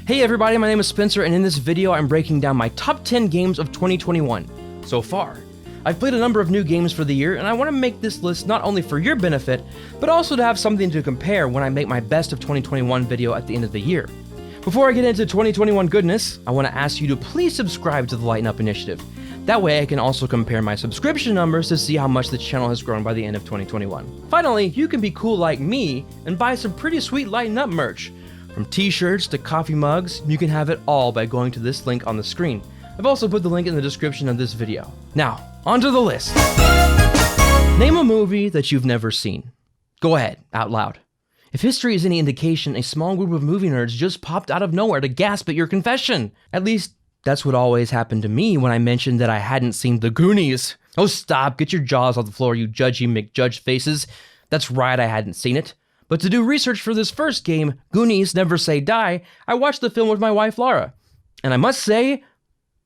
Hey everybody, my name is Spencer, and in this video I'm breaking down my top 10 games of 2021 so far. I've played a number of new games for the year, and I want to make this list not only for your benefit, but also to have something to compare when I make my best of 2021 video at the end of the year. Before I get into 2021 goodness, I want to ask you to please subscribe to the Lighten Up initiative. That way I can also compare my subscription numbers to see how much the channel has grown by the end of 2021. Finally, you can be cool like me and buy some pretty sweet Lighten Up merch. From t-shirts to coffee mugs, you can have it all by going to this link on the screen. I've also put the link in the description of this video. Now, onto the list. Name a movie that you've never seen. Go ahead, out loud. If history is any indication, a small group of movie nerds just popped out of nowhere to gasp at your confession. At least, that's what always happened to me when I mentioned that I hadn't seen The Goonies. Oh stop, get your jaws off the floor, you judgy McJudge faces. That's right, I hadn't seen it. But to do research for this first game, Goonies Never Say Die, I watched the film with my wife Lara. And I must say,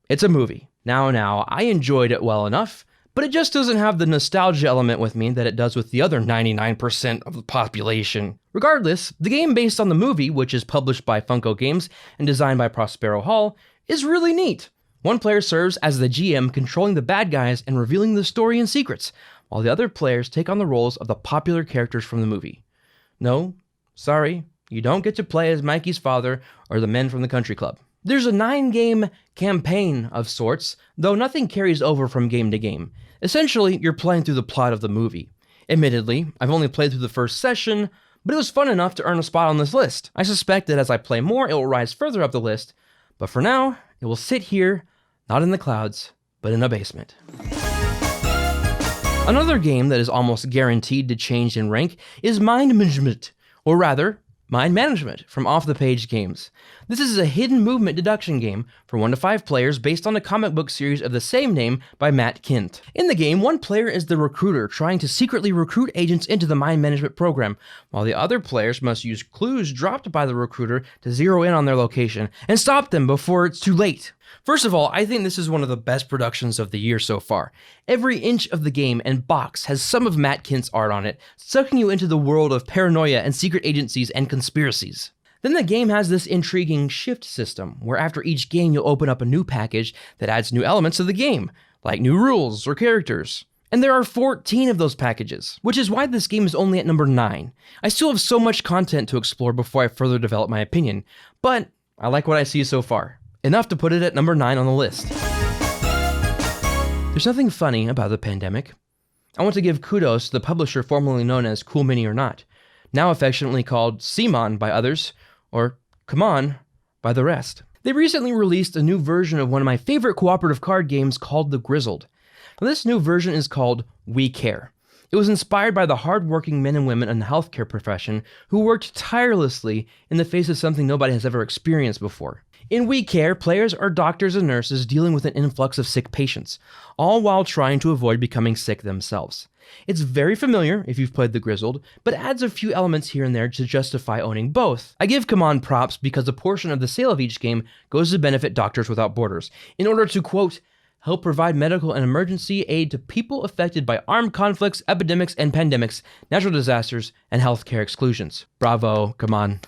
it's a movie. Now, I enjoyed it well enough, but it just doesn't have the nostalgia element with me that it does with the other 99% of the population. Regardless, the game based on the movie, which is published by Funko Games and designed by Prospero Hall, is really neat. One player serves as the GM, controlling the bad guys and revealing the story and secrets, while the other players take on the roles of the popular characters from the movie. No, sorry, you don't get to play as Mikey's father or the men from the country club. There's a 9-game campaign of sorts, though nothing carries over from game to game. Essentially, you're playing through the plot of the movie. Admittedly, I've only played through the first session, but it was fun enough to earn a spot on this list. I suspect that as I play more, it will rise further up the list, but for now, it will sit here, not in the clouds, but in a basement. Another game that is almost guaranteed to change in rank is Mind Management, or rather, Mind Management from Off the Page Games. This is a hidden movement deduction game for 1 to 5 players based on a comic book series of the same name by Matt Kindt. In the game, one player is the recruiter trying to secretly recruit agents into the mind management program, while the other players must use clues dropped by the recruiter to zero in on their location and stop them before it's too late. First of all, I think this is one of the best productions of the year so far. Every inch of the game and box has some of Matt Kindt's art on it, sucking you into the world of paranoia and secret agencies and conspiracies. Then the game has this intriguing shift system, where after each game you'll open up a new package that adds new elements to the game, like new rules or characters. And there are 14 of those packages, which is why this game is only at number 9. I still have so much content to explore before I further develop my opinion, but I like what I see so far. Enough to put it at number 9 on the list. There's nothing funny about the pandemic. I want to give kudos to the publisher formerly known as Cool Mini or Not, now affectionately called CMON by others, or Come On by the rest. They recently released a new version of one of my favorite cooperative card games called The Grizzled. Now, this new version is called We Care. It was inspired by the hardworking men and women in the healthcare profession who worked tirelessly in the face of something nobody has ever experienced before. In We Care, players are doctors and nurses dealing with an influx of sick patients, all while trying to avoid becoming sick themselves. It's very familiar if you've played The Grizzled, but adds a few elements here and there to justify owning both. I give Come On props because a portion of the sale of each game goes to benefit Doctors Without Borders, in order to, quote, help provide medical and emergency aid to people affected by armed conflicts, epidemics, and pandemics, natural disasters, and healthcare exclusions. Bravo, Come On.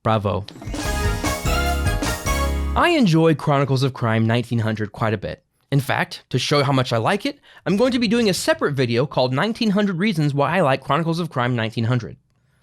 Bravo. I enjoy Chronicles of Crime 1900 quite a bit. In fact, to show how much I like it, I'm going to be doing a separate video called 1900 Reasons Why I Like Chronicles of Crime 1900.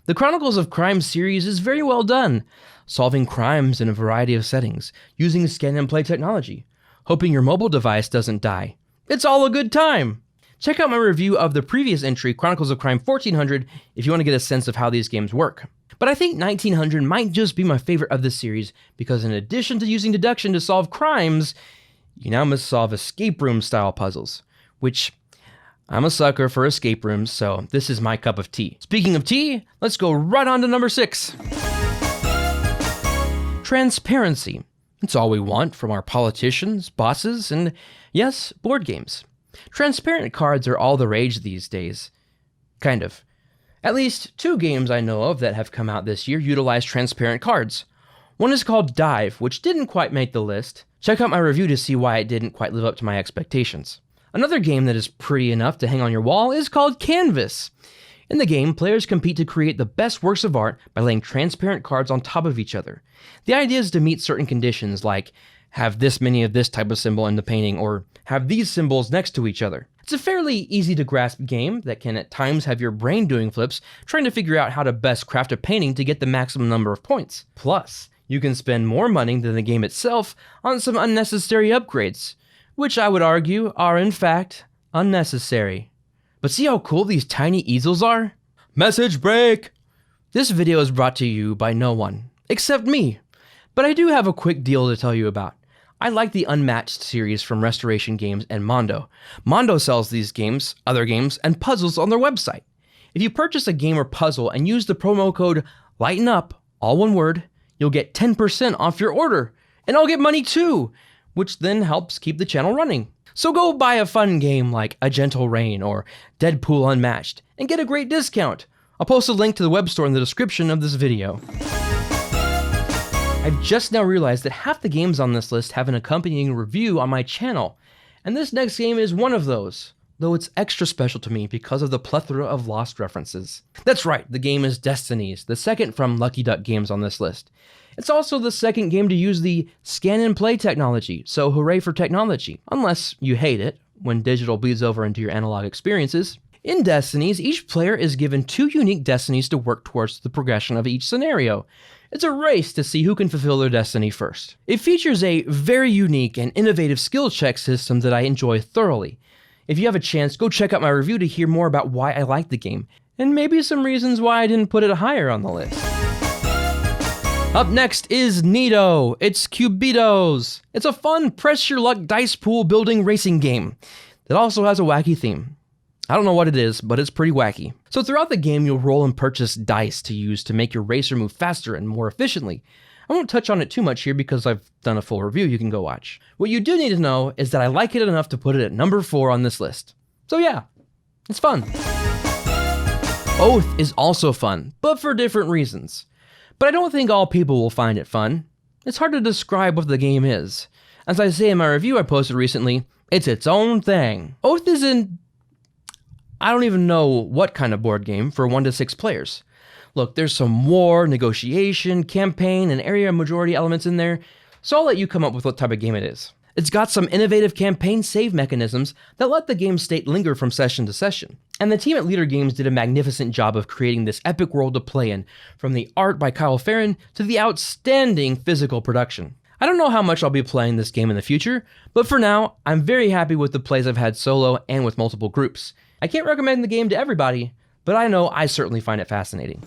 The Chronicles of Crime series is very well done, solving crimes in a variety of settings, using scan and play technology, hoping your mobile device doesn't die. It's all a good time! Check out my review of the previous entry, Chronicles of Crime 1400, if you want to get a sense of how these games work. But I think 1900 might just be my favorite of the series because in addition to using deduction to solve crimes, you now must solve escape room style puzzles, which I'm a sucker for escape rooms, so this is my cup of tea. Speaking of tea, let's go right on to number 6. Transparency. It's all we want from our politicians, bosses, and yes, board games. Transparent cards are all the rage these days. Kind of. At least 2 games I know of that have come out this year utilize transparent cards. One is called Dive, which didn't quite make the list. Check out my review to see why it didn't quite live up to my expectations. Another game that is pretty enough to hang on your wall is called Canvas. In the game, players compete to create the best works of art by laying transparent cards on top of each other. The idea is to meet certain conditions like have this many of this type of symbol in the painting or have these symbols next to each other. It's a fairly easy to grasp game that can at times have your brain doing flips trying to figure out how to best craft a painting to get the maximum number of points. Plus, you can spend more money than the game itself on some unnecessary upgrades, which I would argue are in fact unnecessary. But see how cool these tiny easels are? Message break! This video is brought to you by no one, except me. But I do have a quick deal to tell you about. I like the Unmatched series from Restoration Games and Mondo. Mondo sells these games, other games, and puzzles on their website. If you purchase a game or puzzle and use the promo code LIGHTENUP, all one word, you'll get 10% off your order. And I'll get money too, which then helps keep the channel running. So go buy a fun game like A Gentle Rain or Deadpool Unmatched and get a great discount. I'll post a link to the web store in the description of this video. I've just now realized that half the games on this list have an accompanying review on my channel, and this next game is one of those, though it's extra special to me because of the plethora of Lost references. That's right, the game is Destinies, the second from Lucky Duck games on this list. It's also the second game to use the scan and play technology, so hooray for technology, unless you hate it when digital bleeds over into your analog experiences. In Destinies, each player is given 2 unique destinies to work towards the progression of each scenario. It's a race to see who can fulfill their destiny first. It features a very unique and innovative skill check system that I enjoy thoroughly. If you have a chance, go check out my review to hear more about why I like the game, and maybe some reasons why I didn't put it higher on the list. Up next is Nido. It's Cubitos. It's a fun press your luck dice pool building racing game that also has a wacky theme. I don't know what it is, but it's pretty wacky. So throughout the game, you'll roll and purchase dice to use to make your racer move faster and more efficiently. I won't touch on it too much here because I've done a full review you can go watch. What you do need to know is that I like it enough to put it at number 4 on this list. So yeah, it's fun. Oath is also fun, but for different reasons. But I don't think all people will find it fun. It's hard to describe what the game is. As I say in my review I posted recently, it's its own thing. Oath is I don't even know what kind of board game for 1 to 6 players. Look, there's some war, negotiation, campaign, and area majority elements in there, so I'll let you come up with what type of game it is. It's got some innovative campaign save mechanisms that let the game state linger from session to session. And the team at Leader Games did a magnificent job of creating this epic world to play in, from the art by Kyle Farron to the outstanding physical production. I don't know how much I'll be playing this game in the future, but for now, I'm very happy with the plays I've had solo and with multiple groups. I can't recommend the game to everybody, but I know I certainly find it fascinating.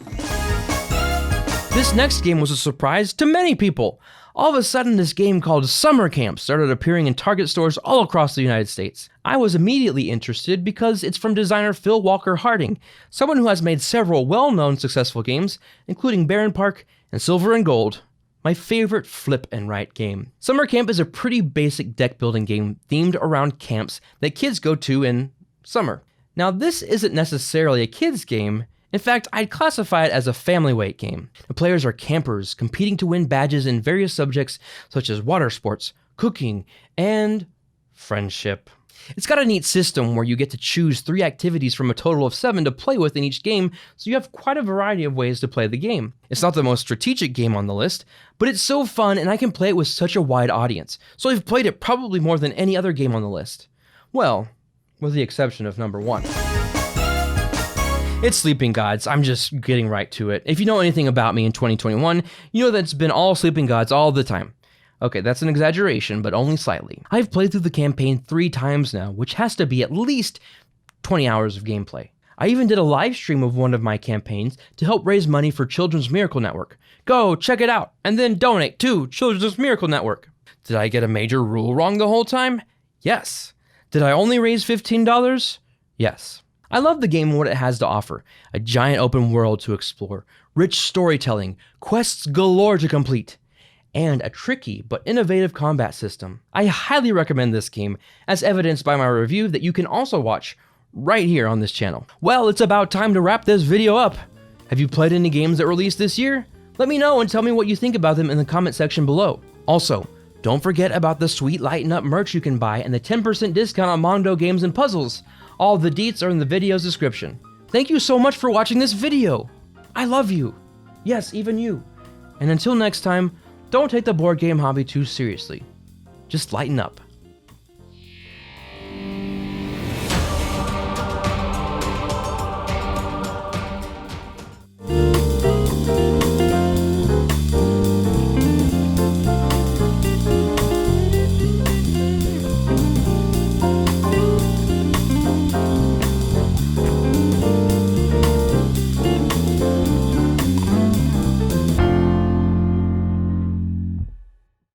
This next game was a surprise to many people. All of a sudden, this game called Summer Camp started appearing in Target stores all across the United States. I was immediately interested because it's from designer Phil Walker Harding, someone who has made several well-known successful games, including Baron Park and Silver and Gold, my favorite flip and write game. Summer Camp is a pretty basic deck building game themed around camps that kids go to in summer. Now, this isn't necessarily a kid's game. In fact, I'd classify it as a family weight game. The players are campers competing to win badges in various subjects such as water sports, cooking, and friendship. It's got a neat system where you get to choose 3 activities from a total of 7 to play with in each game, so you have quite a variety of ways to play the game. It's not the most strategic game on the list, but it's so fun and I can play it with such a wide audience, so I've played it probably more than any other game on the list. Well, with the exception of number 1. It's Sleeping Gods. I'm just getting right to it. If you know anything about me in 2021, you know that it's been all Sleeping Gods all the time. Okay, that's an exaggeration, but only slightly. I've played through the campaign 3 times now, which has to be at least 20 hours of gameplay. I even did a live stream of one of my campaigns to help raise money for Children's Miracle Network. Go check it out, and then donate to Children's Miracle Network. Did I get a major rule wrong the whole time? Yes. Did I only raise $15? Yes. I love the game and what it has to offer. A giant open world to explore, rich storytelling, quests galore to complete, and a tricky but innovative combat system. I highly recommend this game, as evidenced by my review that you can also watch right here on this channel. Well, it's about time to wrap this video up. Have you played any games that released this year? Let me know and tell me what you think about them in the comment section below. Also, don't forget about the sweet Lighten Up merch you can buy and the 10% discount on Mondo games and puzzles. All the deets are in the video's description. Thank you so much for watching this video. I love you. Yes, even you. And until next time, don't take the board game hobby too seriously. Just lighten up.